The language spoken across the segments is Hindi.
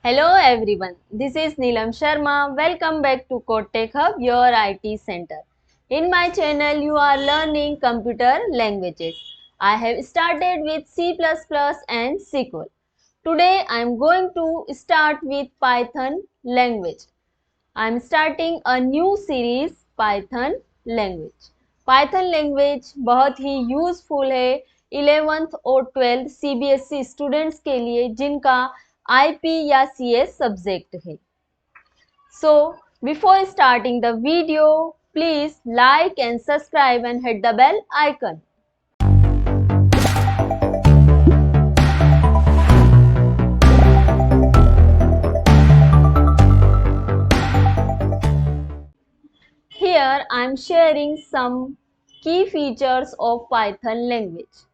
Hello everyone, this is Neelam Sharma. Welcome back to Code Tech Hub, your IT center. In my channel, you are learning computer languages. I have started with C++ and SQL. Today I am going to start with Python language. I am starting a new series Python language. Python language बहुत ही यूजफुल है 11th और 12th CBSE स्टूडेंट्स के लिए जिनका IP या CS सब्जेक्ट है. So before starting the video, please like and subscribe and hit the bell icon. Here I am sharing some key features of Python language.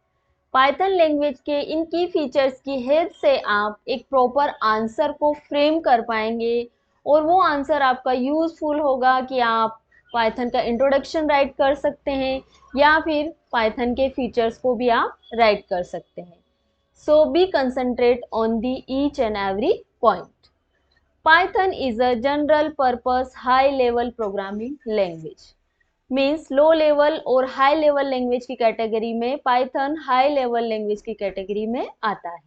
Python language के इन की फीचर्स की हेल्प से आप एक प्रॉपर आंसर को फ्रेम कर पाएंगे और वो आंसर आपका यूजफुल होगा कि आप पाइथन का इंट्रोडक्शन राइट कर सकते हैं या फिर पाइथन के फीचर्स को भी आप राइट कर सकते हैं. So be concentrate on the each and every point. Python is a general purpose high level programming language. Means low level और हाई लेवल लैंग्वेज की कैटेगरी में पाइथन हाई लेवल लैंग्वेज की कैटेगरी में आता है.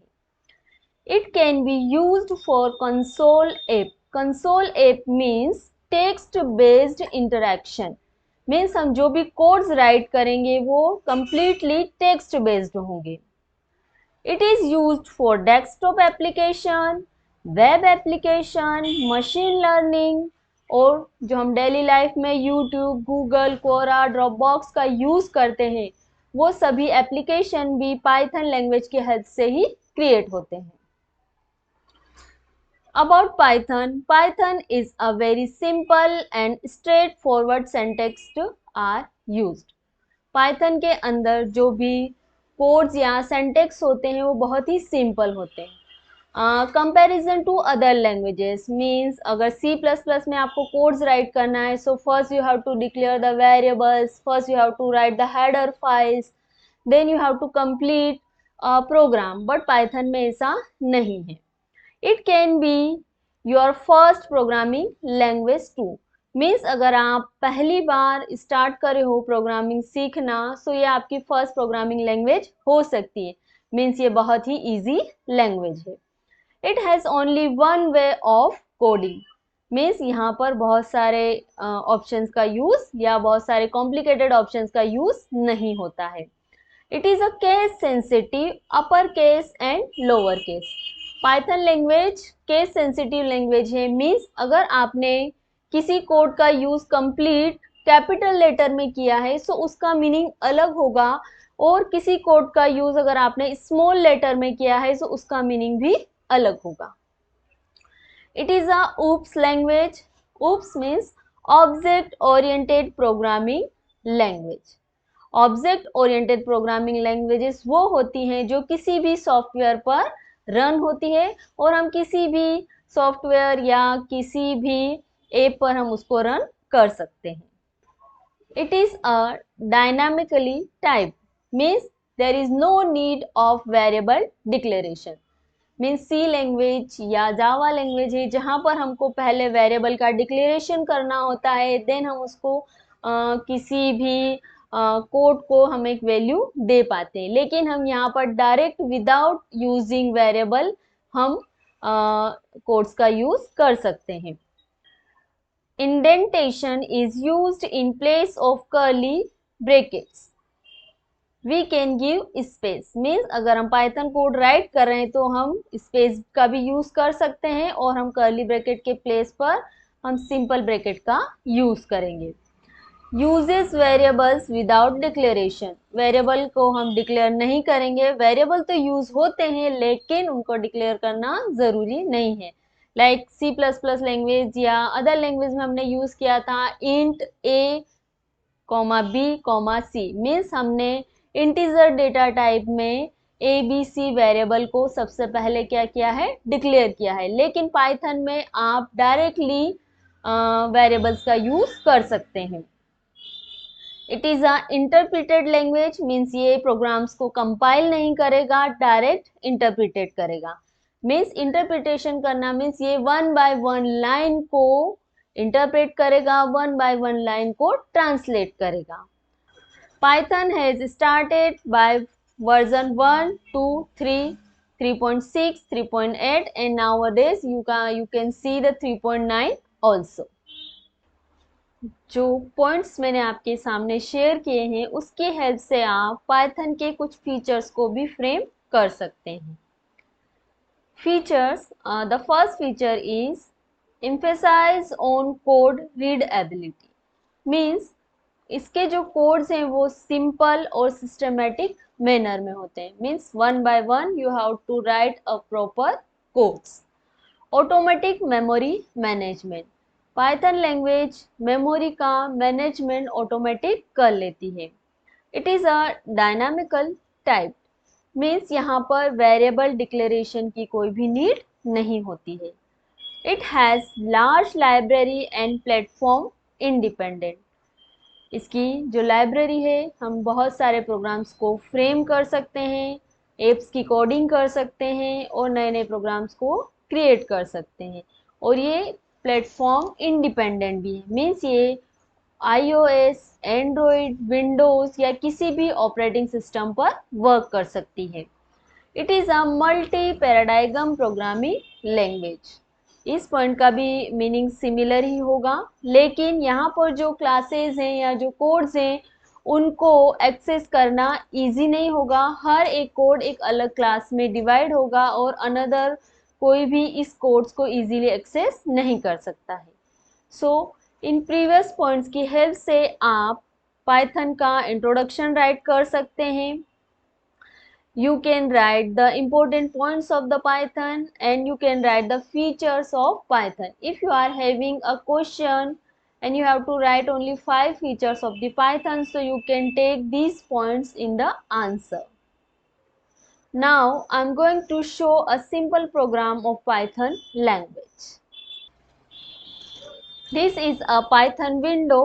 It can be used for console app. Console app means text based interaction. Means हम जो भी कोड्स राइट करेंगे वो कंप्लीटली टेक्स्ट बेस्ड होंगे. It is used for desktop application, web application, machine learning और जो हम डेली लाइफ में यूट्यूब, गूगल, कोरा, ड्रॉपबॉक्स का यूज़ करते हैं वो सभी एप्लीकेशन भी पाइथन लैंग्वेज की हेल्प से ही क्रिएट होते हैं. About Python, Python is a very simple and straightforward syntax are used. Python के अंदर जो भी कोड्स या सिंटैक्स होते हैं वो बहुत ही सिंपल होते हैं. Comparison to other languages means अगर C++ में आपको कोड्स राइट करना है so first you have to declare the variables, first you have to write the header files, then you have to complete program. But Python में ऐसा नहीं है. It can be your first programming language too. Means अगर आप पहली बार स्टार्ट करे हो प्रोग्रामिंग सीखना सो ये आपकी फर्स्ट प्रोग्रामिंग लैंग्वेज हो सकती है. मीन्स ये बहुत ही ईजी लैंग्वेज है. It has only one way of coding. Means यहाँ पर बहुत सारे ऑप्शंस का यूज़ या बहुत सारे कॉम्प्लिकेटेड ऑप्शंस का यूज़ नहीं होता है. It is a case sensitive upper case and lower case. Python language case sensitive language है. मीन्स अगर आपने किसी कोड का यूज़ कंप्लीट कैपिटल लेटर में किया है सो उसका मीनिंग अलग होगा और किसी कोड का यूज़ अगर आपने स्मॉल लेटर में किया है सो उसका मीनिंग भी अलग होगा. It is a oops language. oops means object oriented programming language. Object oriented programming languages वो होती हैं जो किसी भी सॉफ्टवेयर पर रन होती है और हम किसी भी सॉफ्टवेयर या किसी भी ऐप पर हम उसको रन कर सकते हैं. It is a dynamically type. Means there is no need of variable declaration. Means C language या जावा लैंग्वेज है जहाँ पर हमको पहले वेरिएबल का डिक्लेरेशन करना होता है, देन हम उसको किसी भी कोड को हम एक वैल्यू दे पाते हैं. लेकिन हम यहाँ पर डायरेक्ट विदाउट यूजिंग वेरिएबल हम कोड्स का यूज कर सकते हैं. Indentation is used in place of curly brackets. We can give space. Means अगर हम पाइथन कोड राइट कर रहे हैं तो हम स्पेस का भी यूज कर सकते हैं और हम कर्ली ब्रैकेट के प्लेस पर हम सिंपल ब्रैकेट का यूज करेंगे. Uses variables without declaration. Variable को हम डिक्लेयर नहीं करेंगे. वेरिएबल तो यूज होते हैं लेकिन उनको डिक्लेयर करना जरूरी नहीं है. लाइक C++ लैंग्वेज या अदर लैंग्वेज में हमने यूज किया था int a, b, c. Means हमने इंटीजर डेटा टाइप में ABC वेरिएबल को सबसे पहले क्या किया है, डिक्लेयर किया है. लेकिन पाइथन में आप डायरेक्टली वेरिएबल्स का यूज कर सकते हैं. It is a interpreted language. Means ये प्रोग्राम्स को कंपाइल नहीं करेगा, डायरेक्ट इंटरप्रिटेट करेगा. मीन्स इंटरप्रिटेशन करना मीन्स ये 1 बाय 1 लाइन को इंटरप्रेट करेगा, 1 बाय 1 लाइन को ट्रांसलेट करेगा. Python has started by version 1, 2, 3, 3.6, 3.8 and nowadays you can see the 3.9 also. जो पॉइंट्स मैंने आपके सामने शेयर किए हैं उसकी हेल्प से आप पाइथन के कुछ फीचर्स को भी फ्रेम कर सकते हैं. Features, the first feature is emphasize on code readability. Means इसके जो कोड्स हैं वो सिंपल और सिस्टमेटिक मैनर में होते हैं. Means 1 by 1 you have to write a proper codes. Automatic memory management. Python language memory का मैनेजमेंट ऑटोमेटिक कर लेती है. It is a dynamical type. Means यहाँ पर वेरिएबल डिक्लेरेशन की कोई भी नीड नहीं होती है. It has large library and platform independent. इसकी जो लाइब्रेरी है हम बहुत सारे प्रोग्राम्स को फ्रेम कर सकते हैं, एप्स की कोडिंग कर सकते हैं और नए नए प्रोग्राम्स को क्रिएट कर सकते हैं. और ये प्लेटफॉर्म इंडिपेंडेंट भी है. मीन्स ये iOS, एंड्रॉयड, विंडोज़ या किसी भी ऑपरेटिंग सिस्टम पर वर्क कर सकती है. It is a multi paradigm programming language. इस पॉइंट का भी मीनिंग सिमिलर ही होगा, लेकिन यहाँ पर जो क्लासेस हैं या जो कोड्स हैं उनको एक्सेस करना इजी नहीं होगा. हर एक कोड एक अलग क्लास में डिवाइड होगा और अनदर कोई भी इस कोड्स को इजीली एक्सेस नहीं कर सकता है. सो इन प्रीवियस पॉइंट्स की हेल्प से आप पाइथन का इंट्रोडक्शन राइट कर सकते हैं. You can write the important points of the Python and you can write the features of Python. If you are having a question and you have to write only 5 features of the Python, so you can take these points in the answer. Now I'm going to show a simple program of Python language. This is a Python window.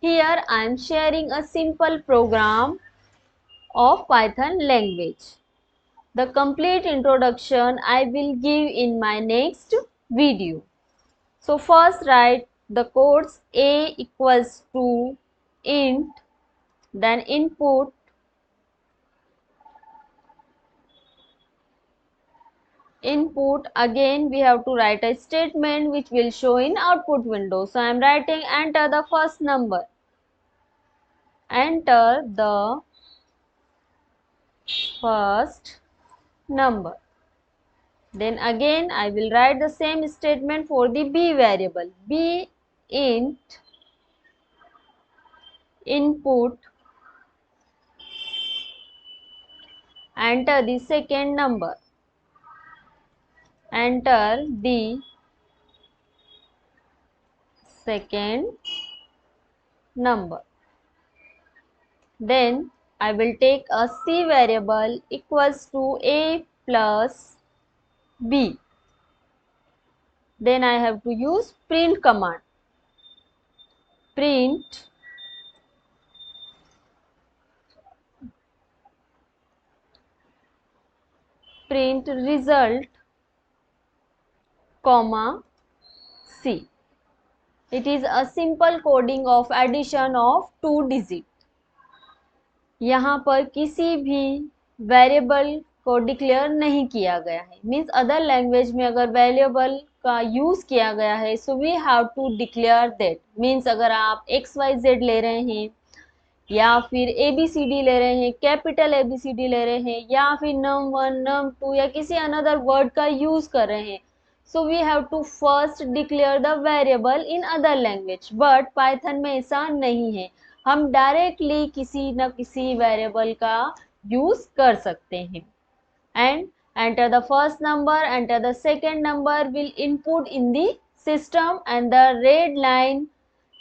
Here I am sharing a simple program of Python language. The complete introduction I will give in my next video. So first write the codes a equals to int, then input, again we have to write a statement which will show in output window. So I am writing enter the first number, enter the first number. Then again I will write the same statement for the b variable. b int input, enter the second number, enter the second number. Then I will take a c variable equals to a plus b. Then I have to use print command. Print result, comma c. It is a simple coding of addition of 2 digit. यहाँ पर किसी भी वेरिएबल को डिक्लेयर नहीं किया गया है. मीन्स अदर लैंग्वेज में अगर वेरिएबल का यूज किया गया है so we have to declare that. Means अगर आप XYZ ले रहे हैं या फिर ABCD ले रहे हैं, कैपिटल ABCD ले रहे हैं या फिर num1 num2 या किसी अनदर वर्ड का यूज कर रहे हैं, so we have to first declare the variable in other language. But Python में ऐसा नहीं है. हम डायरेक्टली किसी न किसी वेरिएबल का यूज कर सकते हैं. And enter the first number, enter the second number will input in the system and the red line,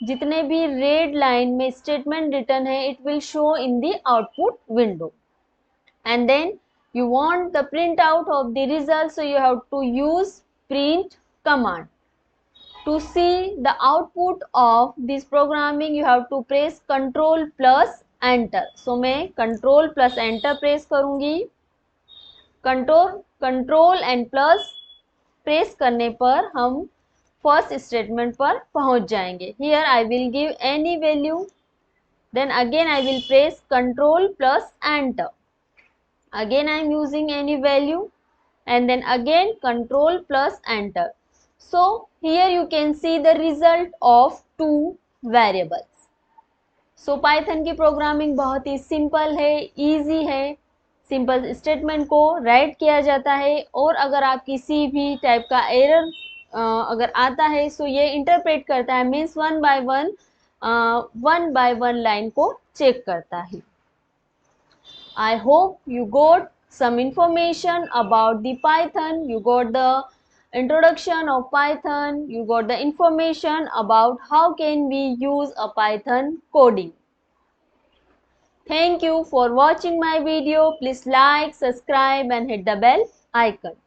जितने भी रेड लाइन में स्टेटमेंट रिटर्न है it will show in the output window. And then you want the print out of the result, so you have to use print command. To see the output of this programming you have to press control plus enter. So मैं control plus enter प्रेस करूंगी. कंट्रोल एंड प्लस प्रेस करने पर हम फर्स्ट स्टेटमेंट पर पहुंच जाएंगे। Here I will give any value, then again I will press Ctrl plus enter. Again I am using any value and then again Ctrl plus enter. So here you can see the result of two variables. So Python की प्रोग्रामिंग बहुत ही सिंपल है, इजी है। सिंपल स्टेटमेंट को राइट किया जाता है और अगर आप किसी भी टाइप का एरर अगर आता है सो ये इंटरप्रेट करता है, means one by one line को चेक करता है। I hope you got some information about the Python. You got the introduction of Python. You got the information about how can we use a Python coding. Thank you for watching my video. Please like, subscribe and hit the bell icon.